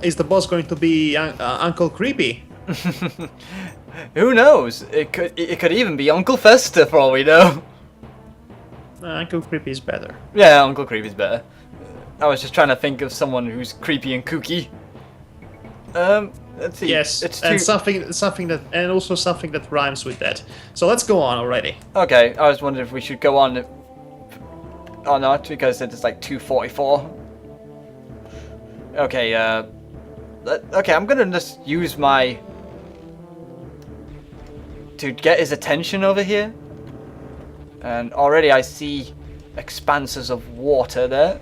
is the boss going to be Uncle Creepy? Who knows? It could even be Uncle Fester for all we know. Uncle Creepy is better. Yeah, Uncle Creepy's better. I was just trying to think of someone who's creepy and kooky. Let's see. Yes, it's and something that, and also something that rhymes with that. So let's go on already. Okay, I was wondering if we should go on or not because it's like 2:44. Okay, okay, I'm gonna just use to get his attention over here. And already I see expanses of water there.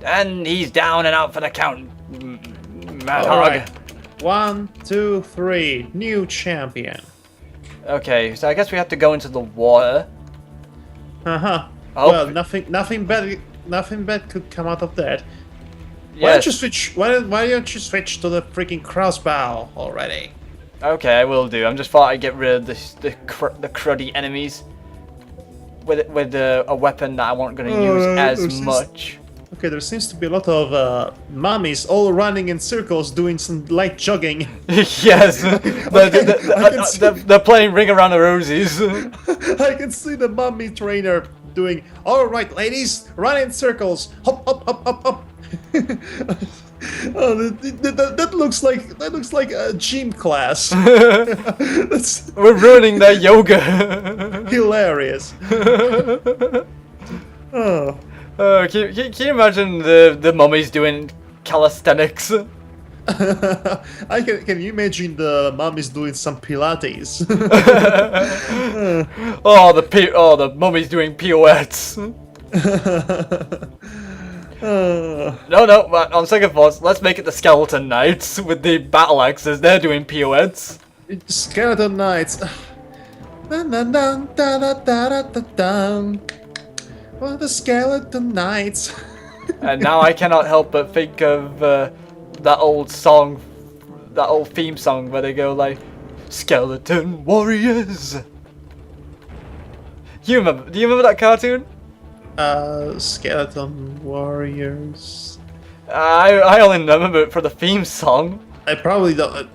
And he's down and out for the count. Madhog. Alright. 1, 2, 3. New champion. Okay, so I guess we have to go into the water. Uh-huh. Oh. Well, nothing bad could come out of that. Yes. Why don't you switch? Why don't you switch to the freaking crossbow already? Okay, I will do. I'm just thought I'd get rid of the cruddy enemies with a weapon that I wasn't going to use as much. Okay, there seems to be a lot of mummies all running in circles doing some light jogging. Yes, they're playing Ring Around the Rosies. I can see the mummy trainer doing, alright ladies, run in circles, hop, hop, hop, hop, hop. Oh, that looks like a gym class. We're ruining their yoga. Hilarious. Oh. Can you imagine the mummies doing calisthenics? Can you imagine the mummies doing some Pilates? the mummies doing pirouettes. No, on second thoughts, let's make it the Skeleton Knights with the battle axes. They're doing pirouettes. Skeleton Knights. Dun, dun, dun, dun, dun, dun, dun, dun. Well, the Skeleton Knights. And now I cannot help but think of that old song, that old theme song where they go like, "Skeleton Warriors." Do you remember that cartoon? Skeleton Warriors. I only remember it for the theme song. I probably don't.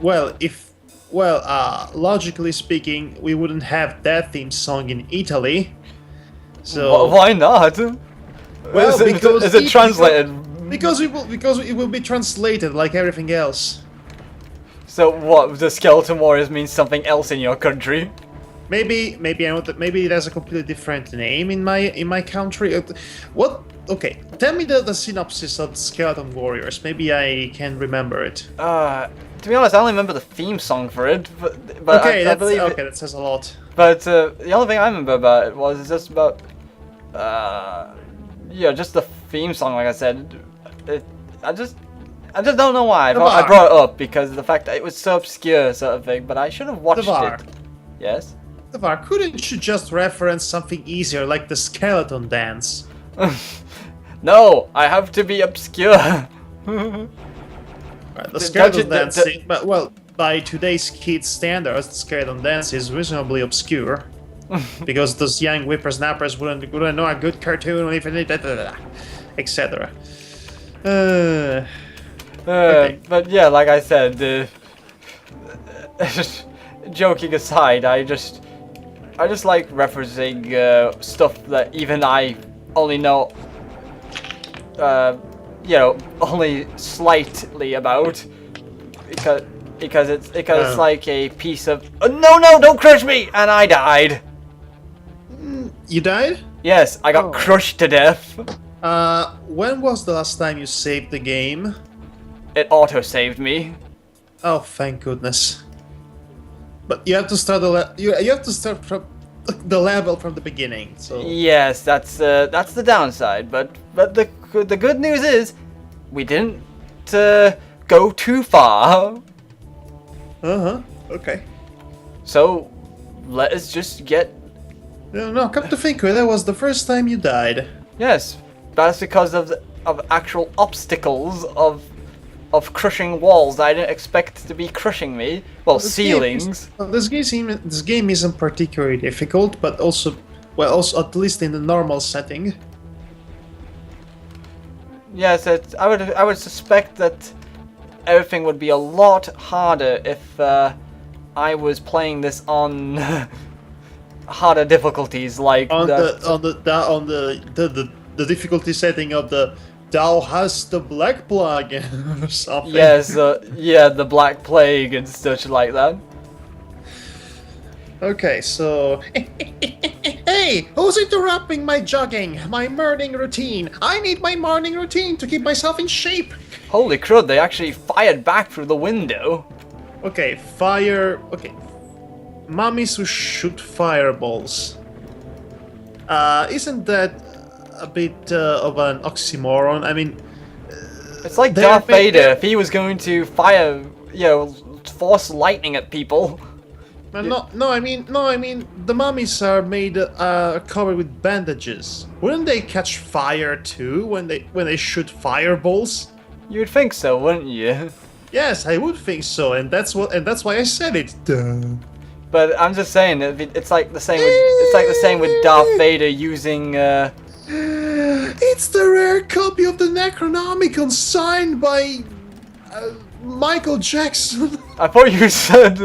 Logically speaking, we wouldn't have that theme song in Italy. So Why not? Well, is it translated? Because it will be translated like everything else. So what? The Skeleton Warriors means something else in your country? Maybe it has a completely different name in my country. What? Okay, tell me the synopsis of Skeleton Warriors. Maybe I can remember it. To be honest, I only remember the theme song for it. But okay, I believe that says a lot. But the only thing I remember about it was just about just the theme song. Like I said, I just don't know why I brought it up because of the fact that it was so obscure, sort of thing. But I should have watched it. Yes. Devar, couldn't you just reference something easier like the skeleton dance? No, I have to be obscure. Right, the skeleton dance, but well, by today's kids' standards, the skeleton dance is reasonably obscure. Because those young whippersnappers wouldn't know a good cartoon, etc. Okay. But yeah, like I said, joking aside, I just like referencing stuff that even I only know, only slightly about, because it's like a piece of no, don't crush me, and I died. You died? Yes, I got crushed to death. When was the last time you saved the game? It auto-saved me. Oh, thank goodness. But you have to start you have to start from the level from the beginning. So yes, that's the downside. But the good news is we didn't go too far. Okay. So let us just get. No, come to think of it, that was the first time you died. Yes, that's because of actual obstacles of crushing walls that I didn't expect to be crushing me. Well, ceilings. This game isn't particularly difficult, but also at least in the normal setting. Yes, I would suspect that everything would be a lot harder if I was playing this on harder difficulties like on that. the difficulty setting of the thou hast the black plug or something. Yes, yeah, the Black Plague and such like that. Okay, so hey, who's interrupting my jogging, my morning routine? I need my morning routine to keep myself in shape. Holy crud! They actually fired back through the window. Okay, fire. Okay, mummies who shoot fireballs. Isn't that a bit of an oxymoron? I mean, It's like Darth Vader if he was going to fire, force lightning at people. No, I mean, the mummies are made covered with bandages. Wouldn't they catch fire too when they shoot fireballs? You'd think so, wouldn't you? Yes, I would think so, and that's why I said it. Duh. But I'm just saying, it's like the same. It's like the same with Darth Vader using. It's the rare copy of the Necronomicon signed by Michael Jackson. I thought you said.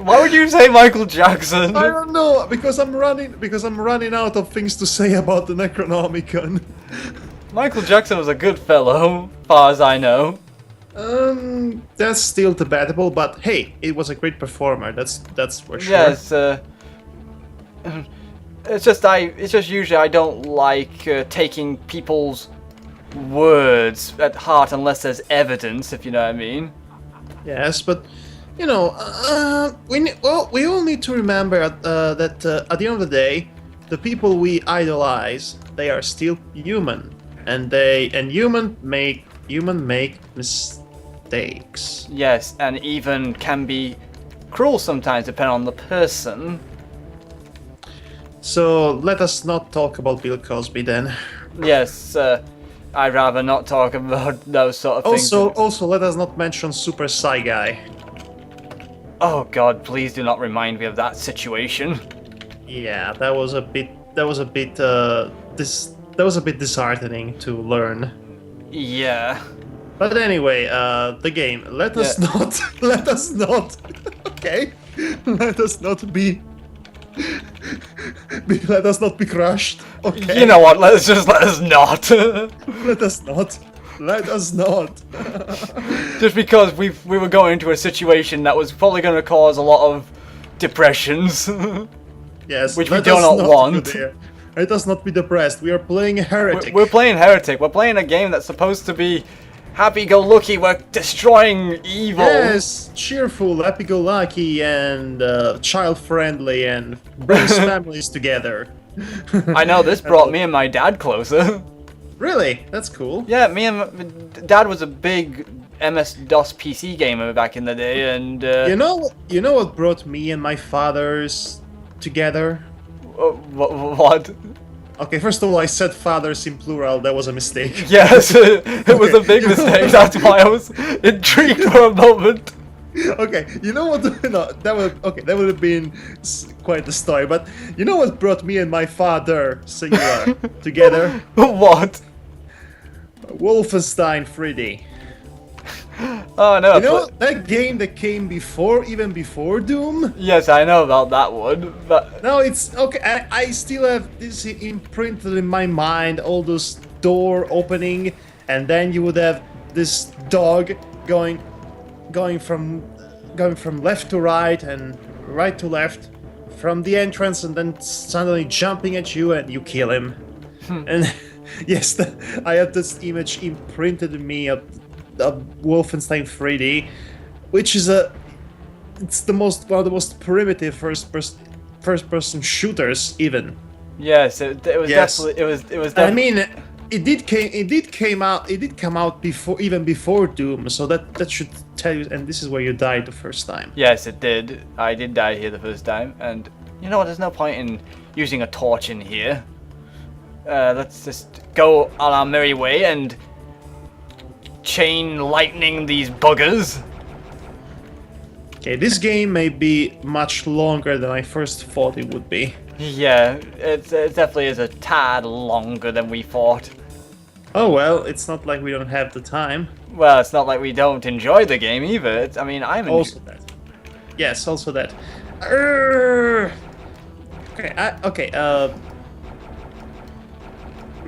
Why would you say Michael Jackson? I don't know, because I'm running out of things to say about the Necronomicon. Michael Jackson was a good fellow, far as I know. That's still debatable, but hey, it was a great performer. That's for sure. Yes. It's just usually I don't like taking people's words at heart unless there's evidence, if you know what I mean. Yes, but you know, we all need to remember that at the end of the day, the people we idolize, they are still human, and human make mistakes. Yes, and even can be cruel sometimes, depending on the person. So let us not talk about Bill Cosby then. Yes, I'd rather not talk about those sort of things. Also, let us not mention Super Psy Guy. Oh God, please do not remind me of that situation. Yeah, that was a bit disheartening to learn. Yeah. But anyway, the game. Let us not. Okay. Let us not be. Let us not be crushed. Okay. You know what? Let us not. Let us not. Let us not. Just because we were going into a situation that was probably going to cause a lot of depressions. Yes. Which we do not want. Let us not be depressed. We are playing Heretic. We're playing Heretic. We're playing a game that's supposed to be happy-go-lucky. We're destroying evil. Yes, cheerful, happy-go-lucky, and child-friendly, and brings families together. I know, this brought me and my dad closer. Really? That's cool. Yeah, me and Dad was a big MS-DOS PC gamer back in the day, and you know what brought me and my fathers together? What? Okay, first of all, I said fathers in plural. That was a mistake. Yes, it was a big mistake. That's why I was intrigued for a moment. Okay, you know what? No, that would have been quite the story. But you know what brought me and my father singular together? What? Wolfenstein 3D. Oh no! You know that game that came even before Doom? Yes, I know about that one. But no, it's okay. I still have this imprinted in my mind. All those door opening, and then you would have this dog going from left to right and right to left from the entrance, and then suddenly jumping at you, and you kill him. And yes, I have this image imprinted in me of Wolfenstein 3D, which is one of the most primitive first person shooters even. Yes, it was definitely it was definitely. I mean, it did come out before Doom, so that should tell you. And this is where you died the first time. Yes, it did. I did die here the first time, and you know what? There's no point in using a torch in here. Let's just go on our merry way and chain lightning these buggers. Okay, this game may be much longer than I first thought it would be. Yeah, it definitely is a tad longer than we thought. Oh well, it's not like we don't have the time. Well, it's not like we don't enjoy the game either. I mean, I'm Also that. Yes, also that. Urgh. Okay, okay.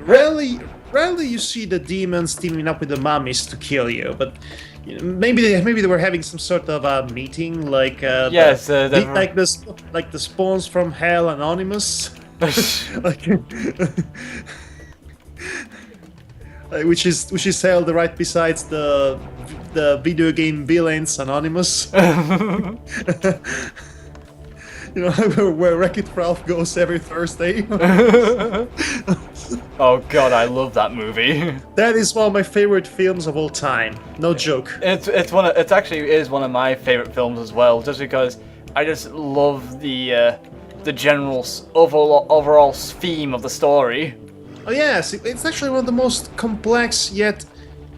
Rarely you see the demons teaming up with the mummies to kill you, but maybe they were having some sort of a meeting, like yes, like the spawns from Hell Anonymous, like, which is held right besides the video game villains Anonymous. You know, where Wreck-It Ralph goes every Thursday. Oh god, I love that movie. That is one of my favorite films of all time. No joke. It's actually is one of my favorite films as well, just because I just love the general overall theme of the story. Oh yes, it's actually one of the most complex yet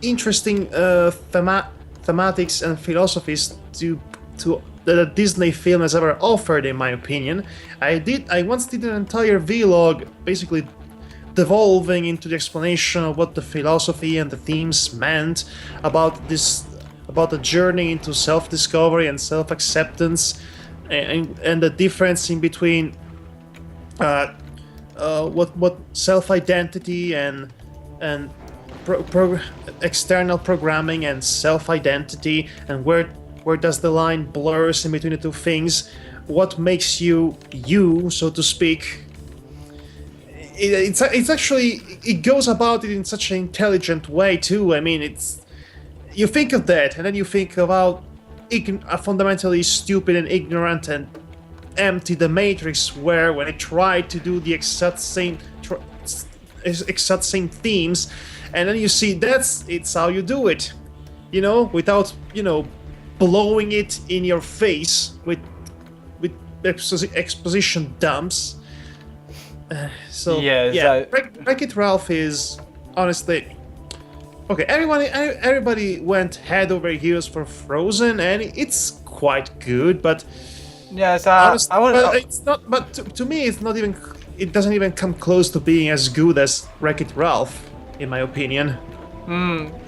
interesting thematics and philosophies that a Disney film has ever offered, in my opinion. I once did an entire vlog, basically devolving into the explanation of what the philosophy and the themes meant about the journey into self-discovery and self-acceptance, and the difference in between what self-identity and external programming and self-identity, and where does the line blurs in between the two things, what makes you, so to speak. It's actually, it goes about it in such an intelligent way too. I mean, you think of that, and then you think of how fundamentally stupid and ignorant and empty the Matrix were when it tried to do the exact same themes, and then you see it's how you do it, without blowing it in your face with exposition dumps. So yeah, Wreck-It Ralph is honestly okay. Everybody went head over heels for Frozen, and it's quite good, but yes, it's not. But to me, it's not even. It doesn't even come close to being as good as Wreck-It Ralph, in my opinion.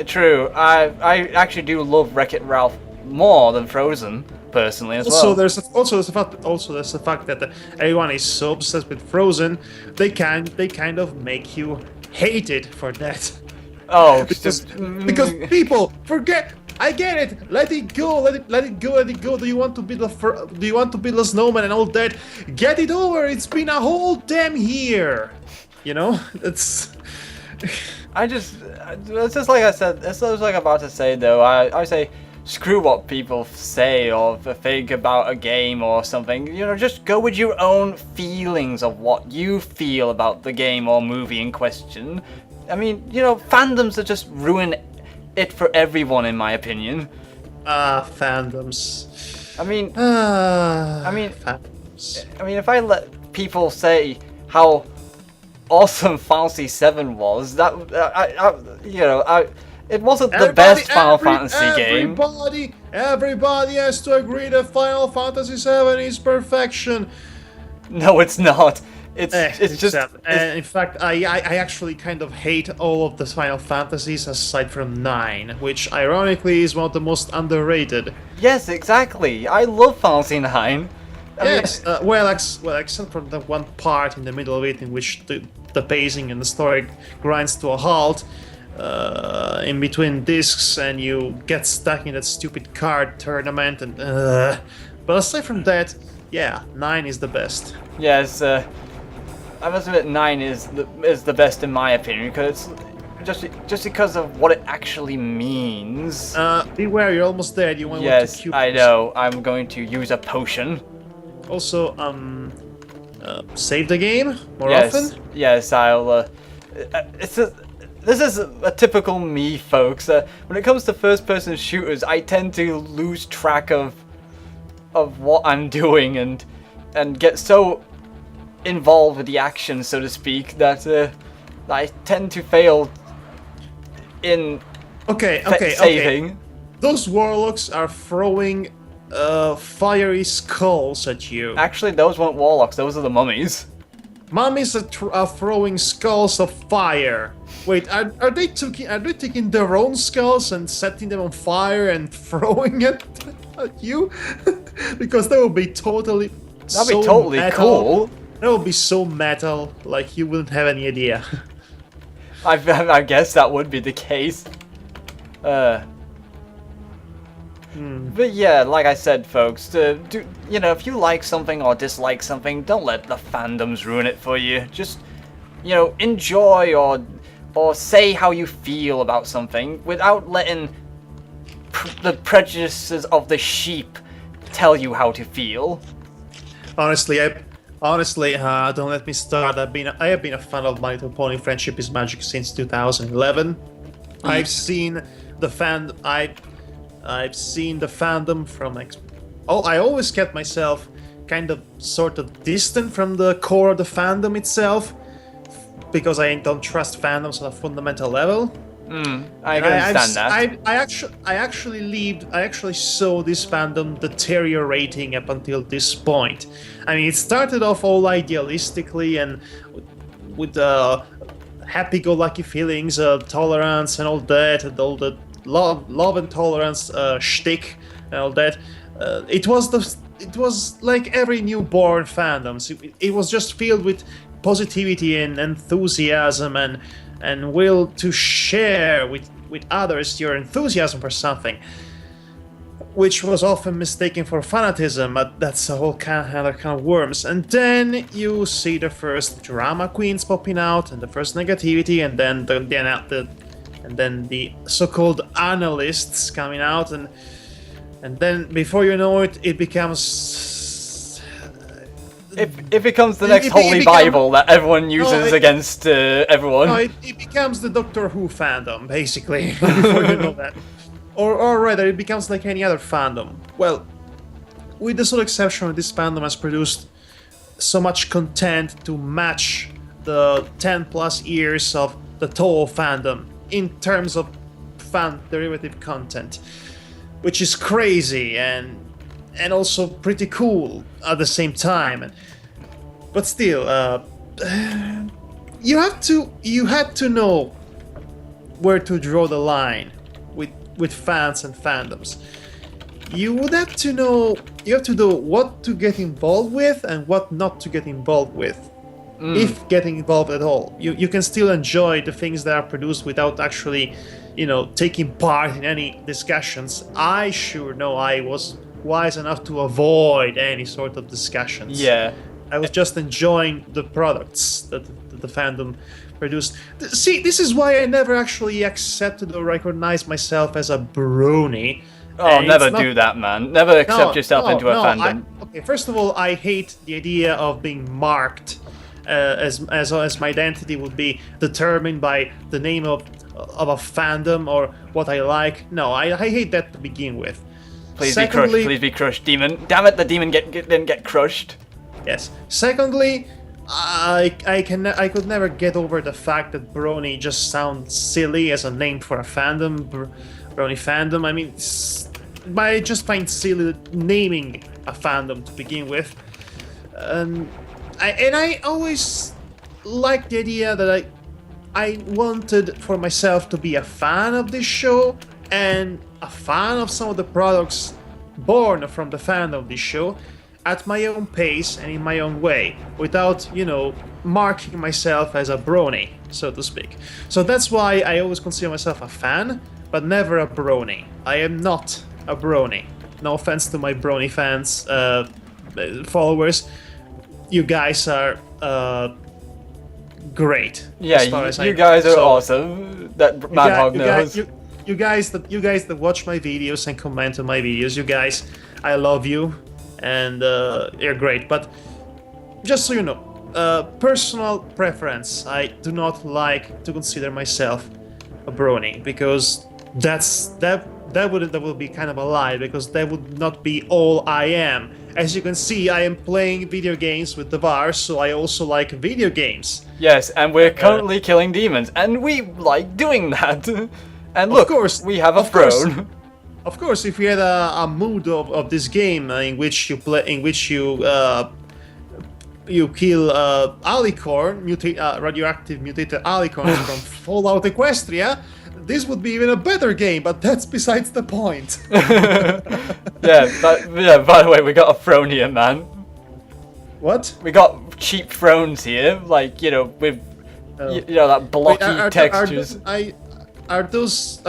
True. I actually do love Wreck-It Ralph more than Frozen, personally, as well. There's the fact that everyone is so obsessed with Frozen, they kind of make you hate it for that. Oh, because people forget. I get it. Let it go. Let it go. Do you want to build a snowman and all that? Get it over. It's been a whole damn year. It's. It's just like I said. It's like I'm about to say though. I say, screw what people say or think about a game or something. Just go with your own feelings of what you feel about the game or movie in question. I mean, fandoms that just ruin it for everyone, in my opinion. Fandoms. I mean, fandoms. If I let people say how awesome Fantasy VII was, it wasn't the best Final Fantasy game. Everybody has to agree that Final Fantasy VII is perfection. No, it's not. It's just. In fact, I actually kind of hate all of the Final Fantasies aside from 9, which ironically is one of the most underrated. Yes, exactly. I love Fantasy 9. Except for the one part in the middle of it in which the pacing and the story grinds to a halt in between discs, and you get stuck in that stupid card tournament. And but aside from that, yeah, 9 is the best. Yes, I must admit 9 is the best in my opinion, because it's just because of what it actually means. Beware, you're almost dead. You want to Yes, I know. I'm going to use a potion. Also, save the game more often. Yes, I'll. This is a typical me, folks. When it comes to first-person shooters, I tend to lose track of what I'm doing and get so involved with the action, so to speak, that I tend to fail in saving. Those warlocks are throwing fiery skulls at you. Actually, those weren't warlocks. Those are the mummies. Mummies are throwing skulls of fire. Wait, are they taking their own skulls and setting them on fire and throwing it at you? Because that would be totally. That'd be totally cool. That would be so metal, like you wouldn't have any idea. I guess that would be the case. But yeah, like I said, folks, you know, if you like something or dislike something, don't let the fandoms ruin it for you. Just, you know, enjoy or say how you feel about something without letting the prejudices of the sheep tell you how to feel. Honestly, don't let me start. I have been a fan of My Little Pony: Friendship is Magic since 2011. I've seen the fandom from. I always kept myself kind of sort of distant from the core of the fandom itself because I don't trust fandoms on a fundamental level. I can understand that. I actually saw this fandom deteriorating up until this point. I mean, it started off all idealistically and with happy-go-lucky feelings, tolerance and all that, and all the love and tolerance shtick and all that. It was like every newborn fandom. It was just filled with positivity and enthusiasm and will to share with others your enthusiasm for something, which was often mistaken for fanatism, but that's a whole other kind of worms. And then you see the first drama queens popping out, and the first negativity, and then the so-called analysts coming out, and then before you know it, it becomes. It becomes the next Holy Bible that everyone uses against everyone. No, it becomes the Doctor Who fandom, basically, before you know that. Or rather, it becomes like any other fandom. Well, with the sole exception, this fandom has produced so much content to match the 10 plus years of the Toho fandom in terms of fan derivative content, which is crazy and also pretty cool at the same time. But still, you had to know where to draw the line with fans and fandoms. You have to know what to get involved with and what not to get involved with. If getting involved at all. You can still enjoy the things that are produced without actually, taking part in any discussions. I sure know I was wise enough to avoid any sort of discussions. Yeah. I was just enjoying the products that the fandom produced. See, this is why I never actually accepted or recognized myself as a brony. Oh, never do that, man. Never accept yourself into a fandom. Okay, first of all, I hate the idea of being marked as my identity would be determined by the name of a fandom or what I like. No, I hate that to begin with. Please be crushed. Please be crushed, demon. Damn it, the demon didn't get crushed. Yes. Secondly, I could never get over the fact that brony just sounds silly as a name for a fandom. Brony fandom. I mean, I just find silly naming a fandom to begin with. I always liked the idea that I wanted for myself to be a fan of this show and a fan of some of the products born from the fandom of this show at my own pace and in my own way, without, marking myself as a brony, so to speak. So that's why I always consider myself a fan, but never a brony. I am not a brony. No offense to my brony fans, followers. You guys are great. Yeah, you guys are awesome. That Madhog knows. You guys that watch my videos and comment on my videos, you guys, I love you, and you're great. But just so you know, personal preference, I do not like to consider myself a brony, because that would be kind of a lie, because that would not be all I am. As you can see, I am playing video games with the VAR, so I also like video games. Yes, and we're currently killing demons, and we like doing that. And look, of course, we have a throne. Of course, if we had a mood of this game in which you you kill alicorn, radioactive mutated alicorns from Fallout Equestria, this would be even a better game, but that's besides the point. yeah, by the way, we got a throne here, man. What? We got cheap thrones here, like, you know, with, you know, that blocky textures. Are those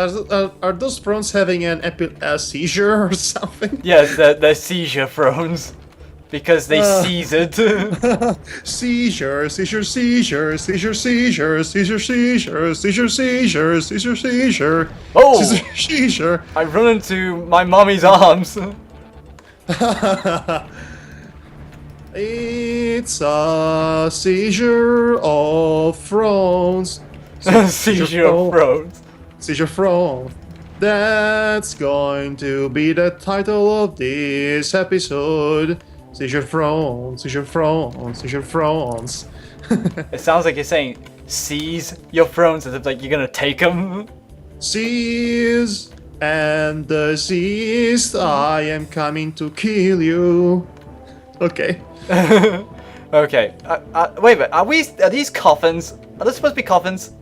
thrones having a seizure or something? Yes, they're seizure thrones. Because they seizured. Seizure, seizure, seizure, seizure, seizure, seizure, seizure, seizure, seizure, seizure, seizure. Oh! Seizure, seizure. I run into my mommy's arms. It's a seizure of thrones. Seizure of thrones. Seizure throne. That's going to be the title of this episode. Seizure thrones, seizure thrones, seizure thrones. It sounds like you're saying, seize your thrones, as if like you're gonna take them. Seize and seized, I am coming to kill you. Okay. Okay. Wait a minute. Are these coffins? Are they supposed to be coffins?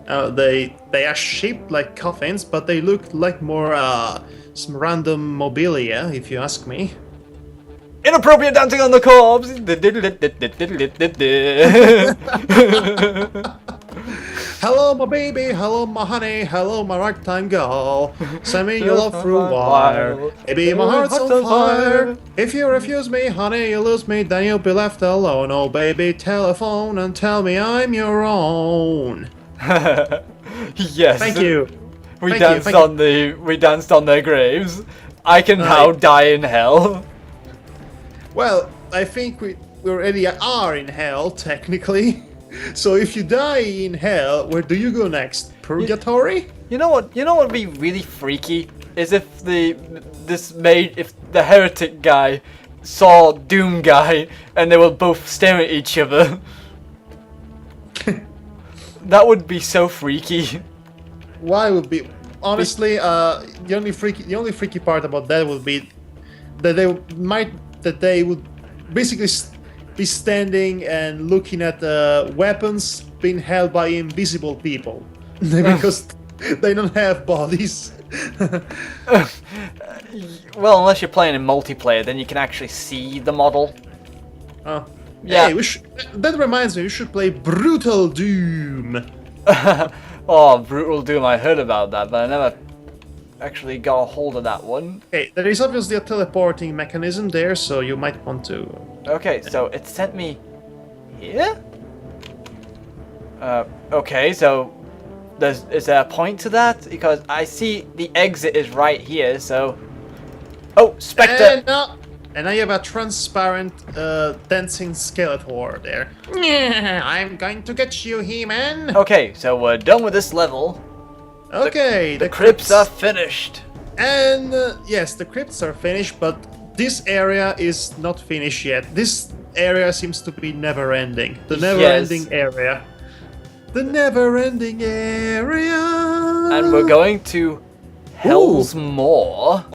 They are shaped like coffins, but they look like more some random mobilia, if you ask me. Inappropriate dancing on the corpse. Hello, my baby. Hello, my honey. Hello, my ragtime girl. Send me your love through wire. Baby, my heart's on fire. If you refuse me, honey, you lose me, then you'll be left alone. Oh, baby, telephone and tell me I'm your own. Yes. Thank you. We danced on their graves. I can now die in hell. Well, I think we already are in hell, technically. So if you die in hell, where do you go next? Purgatory? You know what would be really freaky is if the Heretic guy saw Doom guy and they were both staring at each other. That would be so freaky. Why would be? Honestly, the only freaky part about that would be that they would basically be standing and looking at weapons being held by invisible people because they don't have bodies. Well, unless you're playing in multiplayer, then you can actually see the model. Oh, yeah. Hey, that reminds me, we should play Brutal Doom. Oh, Brutal Doom! I heard about that, but I never actually got a hold of that one. Okay, there is obviously a teleporting mechanism there, so you might want to... Okay, so it sent me here? Okay, so is there a point to that? Because I see the exit is right here, so... Oh, Spectre! And now you have a transparent dancing Skeletor there. Yeah, I'm going to get you, He-Man! Okay, so we're done with this level. Okay, the crypts are finished. And yes, the crypts are finished, but this area is not finished yet. This area seems to be never-ending. The never-ending area. The never-ending area. And we're going to Hell's Maw.